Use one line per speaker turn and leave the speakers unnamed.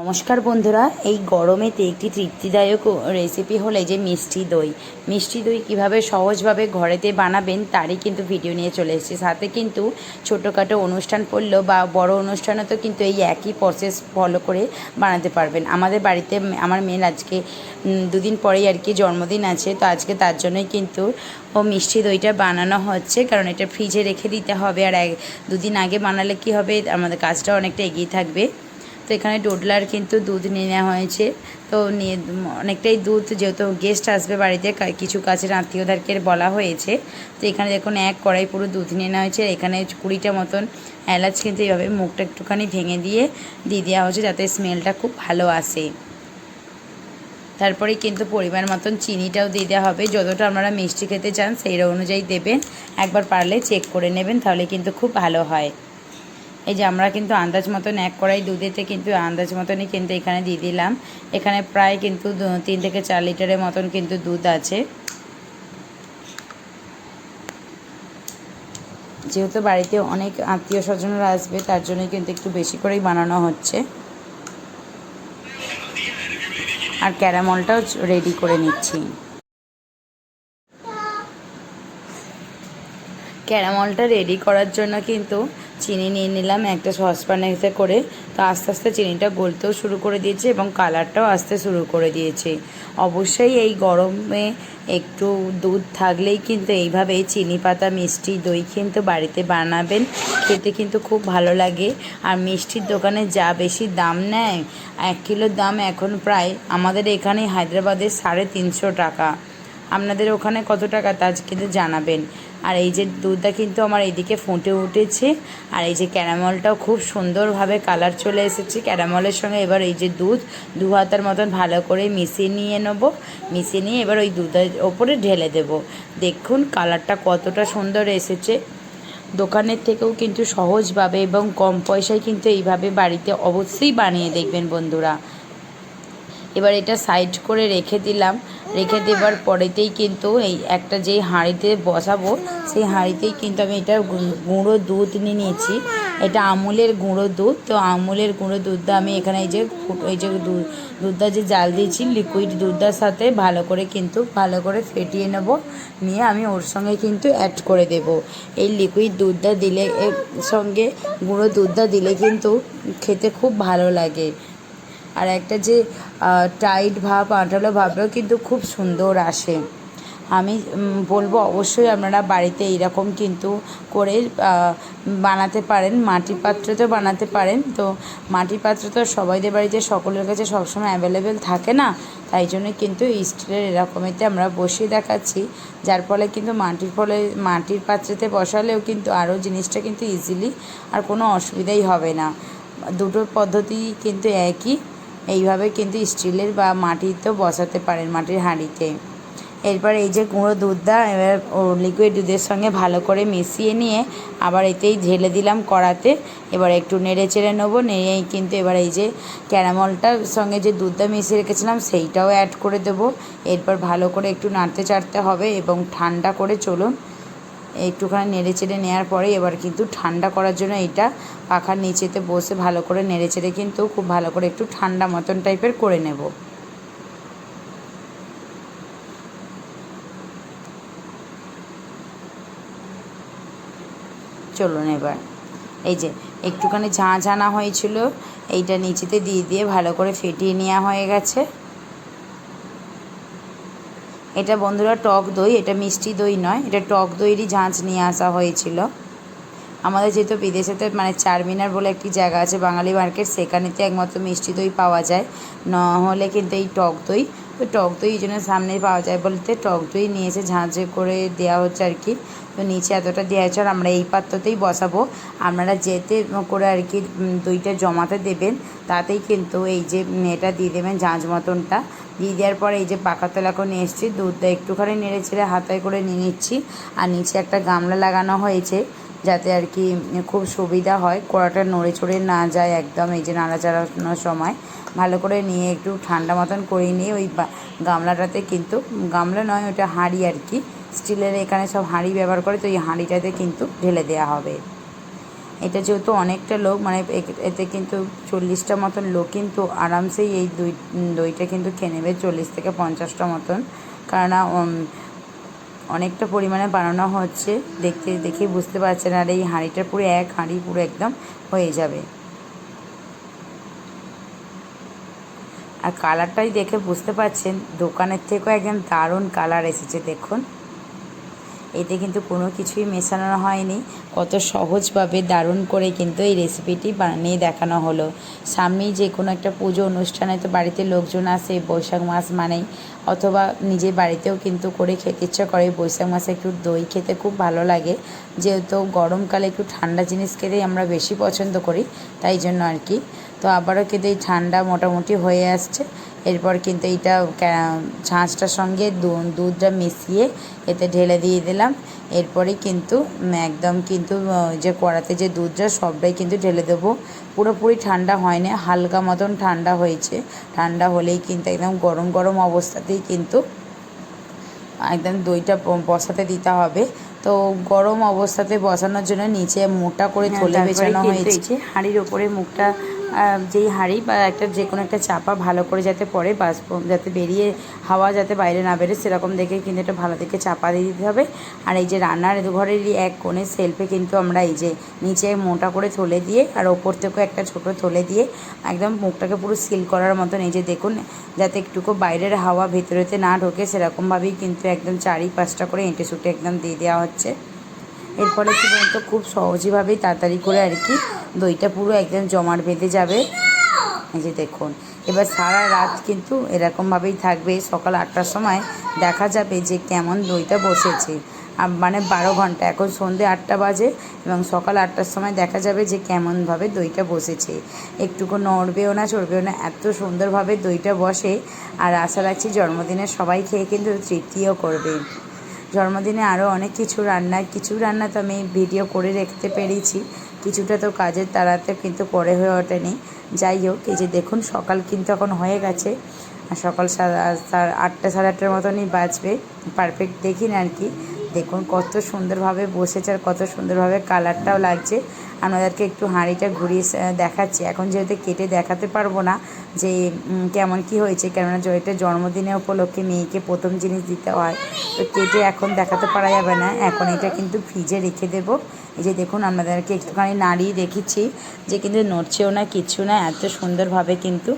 নমস্কার বন্ধুরা, এই গরমেতে একটি তৃপ্তিদায়ক রেসিপি হলো এই যে মিষ্টি দই। মিষ্টি দই কীভাবে সহজভাবে ঘরেতে বানাবেন তারই কিন্তু ভিডিও নিয়ে চলে এসেছি। সাথে কিন্তু ছোটোখাটো অনুষ্ঠান পড়লেও বা বড় অনুষ্ঠানেও কিন্তু এই একই প্রসেস ফলো করে বানাতে পারবেন। আমাদের বাড়িতে আমার মেয়ের আজকে দুদিন পরেই আর কি জন্মদিন আছে, তো আজকে তার জন্যই কিন্তু মিষ্টি দইটা বানানো হচ্ছে, কারণ এটা ফ্রিজে রেখে দিতে হবে। আর দুদিন আগে বানালে কি হবে, আমাদের কাজটা অনেকটা এগিয়ে থাকবে। তো এখানে ডোডলার কিন্তু দুধ নিয়ে নেওয়া হয়েছে। তো নিয়ে অনেকটাই দুধ, যেহেতু গেস্ট আসবে বাড়িতে, কিছু কাছের আত্মীয়দেরকে বলা হয়েছে। তো এখানে দেখুন এক কড়াই পুরো দুধ নিয়ে নেওয়া হয়েছে। এখানে 20টা মতন এলাচ কিন্তু এইভাবে মুখটা একটুখানি ভেঙে দিয়ে দেওয়া হচ্ছে, যাতে স্মেলটা খুব ভালো আসে। তারপরে কিন্তু পরিমাণ মতন চিনিটাও দিয়ে দেওয়া হবে। যতটা আপনারা মিষ্টি খেতে চান সেই অনুযায়ী দেবেন। একবার পারলে চেক করে নেবেন, তাহলে কিন্তু খুব ভালো হয়। এই যে আমরা কিন্তু আন্দাজ মতন এক কড়াই দুধেতে কিন্তু আন্দাজ মতনই কিন্তু এখানে দিয়ে দিলাম। এখানে প্রায় কিন্তু 3 থেকে 4 লিটারের মতন কিন্তু দুধ আছে। যেহেতু বাড়িতে অনেক আত্মীয় স্বজনরা আসবে, তার জন্যই কিন্তু একটু বেশি করেই বানানো হচ্ছে। আর ক্যারামলটাও রেডি করে নিচ্ছি। ক্যারামলটা রেডি করার জন্য কিন্তু চিনি নিয়ে নিলাম একটা সসপ্যানেতে করে। তো আস্তে আস্তে চিনিটা গলতেও শুরু করে দিয়েছে এবং কালারটাও আসতে শুরু করে দিয়েছে। অবশ্যই এই গরমে একটু দুধ থাকলেই কিন্তু এইভাবে চিনি পাতা মিষ্টি দই কিন্তু বাড়িতে বানাবেন, খেতে কিন্তু খুব ভালো লাগে। আর মিষ্টির দোকানে যা বেশি দাম নেয়, 1 কিলোর দাম এখন প্রায় আমাদের এখানে হায়দ্রাবাদে 350 টাকা। আপনাদের ওখানে কত টাকা তা কিন্তু জানাবেন। আর এই যে দুধটা কিন্তু আমার এইদিকে ফুটে উঠেছে, আর এই যে ক্যারামলটাও খুব সুন্দরভাবে কালার চলে এসেছে। ক্যারামলের সঙ্গে এবার এই যে দুধ 2 হাতার মতন ভালো করে মিশিয়ে নিয়ে নেবো। মিশিয়ে নিয়ে এবার ওই দুধের ওপরে ঢেলে দেব। দেখুন কালারটা কতটা সুন্দর এসেছে। দোকানের থেকেও কিন্তু সহজভাবে এবং কম পয়সায় কিন্তু এইভাবে বাড়িতে অবশ্যই বানিয়ে দেখবেন বন্ধুরা। এবার এটা সাইড করে রেখে দিলাম। রেখে দেওয়ার পরেতেই কিন্তু এই একটা যেই হাঁড়িতে বসাবো, সেই হাঁড়িতেই কিন্তু আমি এটা গুঁড়ো দুধ নিয়ে নিয়েছি। এটা আমুলের গুঁড়ো দুধ। তো আমুলের গুঁড়ো দুধটা আমি এখানে এই যে দুধটা যে জাল দিয়েছি, লিকুইড দুধটার সাথে ভালো করে ফেটিয়ে নেব। নিয়ে আমি ওর সঙ্গে কিন্তু অ্যাড করে দেব। এই লিকুইড দুধটা দিলে, এর সঙ্গে গুঁড়ো দুধটা দিলে কিন্তু খেতে খুব ভালো লাগে। আর একটা যে টাইট ভাব, আঠালো ভাবটাও কিন্তু খুব সুন্দর আসে। আমি বলবো অবশ্যই আপনারা বাড়িতে এইরকম কিন্তু করে বানাতে পারেন। মাটির পাত্রতেও বানাতে পারেন। তো মাটির পাত্র তো সবাইদের বাড়িতে সকলের কাছে সবসময় অ্যাভেলেবেল থাকে না, তাই জন্য কিন্তু স্টিলের এরকমেতে আমরা বসিয়ে দেখাচ্ছি। যার ফলে কিন্তু মাটির পাত্রেতে বসালেও কিন্তু আরও জিনিসটা কিন্তু ইজিলি আর কোনো অসুবিধাই হবে না। দুটো পদ্ধতি কিন্তু একই। এইভাবে কিন্তু স্টিলের বা মাটিতেও বসাতে পারেন, মাটির হাঁড়িতে। এরপর এই যে গুঁড়ো দুধটা এবার লিকুইড দুধের সঙ্গে ভালো করে মিশিয়ে নিয়ে আবার এতেই ঢেলে দিলাম কড়াতে। এবার একটু নেড়ে চেড়ে নেবো। নেড়েই কিন্তু এবার এই যে ক্যারামলটার সঙ্গে যে দুধটা মিশিয়ে রেখেছিলাম সেইটাও অ্যাড করে দেবো। এরপর ভালো করে একটু নাড়তে চাড়তে হবে এবং ঠান্ডা করে চলুন। একটুখানি নেড়ে চেড়ে নেওয়ার পরে এবার কিন্তু ঠান্ডা করার জন্য এইটা পাখার নিচেতে বসে ভালো করে নেড়ে চেড়ে কিন্তু খুব ভালো করে একটু ঠান্ডা মতন টাইপের করে নেব। চলুন এবার এই যে একটুখানি ঝাঁঝানা হয়েছিল, এইটা নিচেতে দিয়ে ভালো করে ফেটিয়ে নেওয়া হয়ে গেছে। এটা বন্ধুরা টক দই, এটা মিষ্টি দই নয়, এটা টক দইয়েরই ঝাঁঝ নিয়ে আসা হয়েছিল। আমাদের যেহেতু বিদেশেতে মানে চারমিনার বলে একটি জায়গা আছে বাঙালি মার্কেট, সেখানেতে একমাত্র মিষ্টি দই পাওয়া যায়, নাহলে কিন্তু এই টক দই। তো টক দই এই জন্য সামনেই পাওয়া যায় বলতে টক দই নিয়ে এসে ঝাঁঝে করে দেওয়া হচ্ছে আর কি। তো নিচে এতটা দেওয়া হচ্ছে, আর আমরা এই পাত্রতেই বসাবো। আপনারা যেতে করে আর কি দইটা জমাতে দেবেন, তাতেই কিন্তু এই যে এটা দিয়ে দেবেন ঝাঁঝ মতনটা। দিয়ে দেওয়ার পরে এই যে পাকা তোলা করে নিয়ে এসেছি, দুধটা একটুখানি নেড়ে চেড়ে হাতায় করে নিয়ে নিচ্ছি। আর নিচে একটা গামলা লাগানো হয়েছে, যাতে আর কি খুব সুবিধা হয়, কড়াটা নড়ে চড়ে না যায় একদম। এই যে নাড়াচাড়ানোর সময় ভালো করে নিয়ে একটু ঠান্ডা মতন করে নিয়ে ওই গামলাটাতে, কিন্তু গামলা নয় ওটা হাঁড়ি আর কি, স্টিলের এখানে সব হাঁড়ি ব্যবহার করে, তো এই হাঁড়িটাতে কিন্তু ঢেলে দেওয়া হবে। এটা যেহেতু অনেকটা লোক, মানে এতে কিন্তু 40টা মতন লোক কিন্তু আরামসেই এই দইটা কিন্তু খেয়ে নেবে, 40 থেকে 50টা মতন। কেননা অনেকটা পরিমাণে বানানো হচ্ছে, দেখেই বুঝতে পারছেন। আর এই হাঁড়িটা পুরো এক হাঁড়ি পুরো একদম হয়ে যাবে। আর কালারটাই দেখে বুঝতে পারছেন দোকানের থেকেও একদম দারুণ কালার এসেছে। দেখুন, এতে কিন্তু কোনো কিছুই মেশানো হয়নি, কত সহজভাবে দারুণ করে কিন্তু এই রেসিপিটি বানিয়ে দেখানো হলো। সামনেই যে কোনো একটা পুজো অনুষ্ঠানে তো বাড়িতে লোকজন আসে বৈশাখ মাস মানেই, অথবা নিজের বাড়িতেও কিন্তু করে খেতে ইচ্ছা করে। বৈশাখ মাসে একটু দই খেতে খুব ভালো লাগে, যেহেতু গরমকালে একটু ঠান্ডা জিনিস খেতেই আমরা বেশি পছন্দ করি, তাই জন্য আর কি। তো আবারও কিন্তু এই ঠান্ডা মোটামুটি হয়ে আসছে। এরপর কিন্তু এইটা ছাঁচটার সঙ্গে দুধটা মিশিয়ে এতে ঢেলে দিয়ে দিলাম। এরপরেই কিন্তু একদম কিন্তু যে কড়াতে যে দুধটা সবটাই কিন্তু ঢেলে দেবো। পুরোপুরি ঠান্ডা হয়নি, হালকা মতন ঠান্ডা হয়েছে। ঠান্ডা হলেই কিন্তু একদম গরম গরম অবস্থাতেই কিন্তু একদম দইটা বসাতে দিতে হবে। তো গরম অবস্থাতে বসানোর জন্য নিচে মোটা করে থলে বেছানো হয়েছে। হাঁড়ির ওপরে মুখটা, যেই হাঁড়ি বা একটা যে কোনো একটা চাপা ভালো করে যাতে পড়ে, বাষ্প যাতে বেরিয়ে হাওয়া যাতে বাইরে না বেরোয় সেরকম দেখে কিন্তু এটা ভালো দেখে চাপা দিয়ে দিতে হবে। আর এই যে রান্নার ঘরেরই এক কোণে সেলফে কিন্তু আমরা এই যে নিচে মোটা করে থলে দিয়ে আর ওপর থেকেও একটা ছোট থলে দিয়ে একদম মুখটাকে পুরো সিল করার মতন, এই যে দেখুন, যাতে একটুকু বাইরের হাওয়া ভেতরেতে না ঢোকে সেরকমভাবেই কিন্তু একদম 4-5টা করে এঁটে শুটে একদম দিয়ে দেওয়া হচ্ছে। এরপরে কি বলতো, খুব সহজভাবেই তাড়াতাড়ি করে আর কি দইটা পুরো একদম জমাট বেঁধে যাবে। এই যে দেখুন, এবার সারা রাত কিন্তু এরকমভাবেই থাকবে। সকাল 8টার সময় দেখা যাবে যে কেমন দইটা বসেছে, মানে 12 ঘন্টা। এখন সন্ধ্যে 8টা বাজে এবং সকাল 8টার সময় দেখা যাবে যে কেমনভাবে দইটা বসেছে। একটুকু নড়বেও না চড়বেও না, এত সুন্দরভাবে দইটা বসে। আর আশা রাখছি জন্মদিনে সবাই খেয়ে কিন্তু তৃপ্তিও করবে। জন্মদিনে আরও অনেক কিছু রান্না তো আমি ভিডিও করে রাখতে পেরেছি, কিছুটা তো কাজের তাড়াতে কিন্তু পরে হয়ে ওঠেনি। যাই হোক, এই যে দেখুন সকাল কিন্তু এখন হয়ে গেছে, আর সকাল 8টা 8:30 মতনই বাজবে, পারফেক্ট দেখি না আর কি। দেখুন কত সুন্দরভাবে বসেছে আর কত সুন্দরভাবে কালারটাও লাগছে। আপনাদেরকে একটু হাঁড়িটা ঘুরিয়ে দেখাচ্ছি। এখন যেহেতু কেটে দেখাতে পারবো না যে কেমন কি হয়েছে, কেননা এটা জন্মদিনের উপলক্ষে মেয়েকে প্রথম জিনিস দিতে হয়, তো কেটে এখন দেখাতে পারা যাবে না। এখন এটা কিন্তু ফ্রিজে রেখে দেবো। এই যে দেখুন, আপনাদেরকে একটুখানি নাড়িয়ে দেখেছি যে কিন্তু নড়ছেও না, কিচ্ছু না, এত সুন্দরভাবে কিন্তু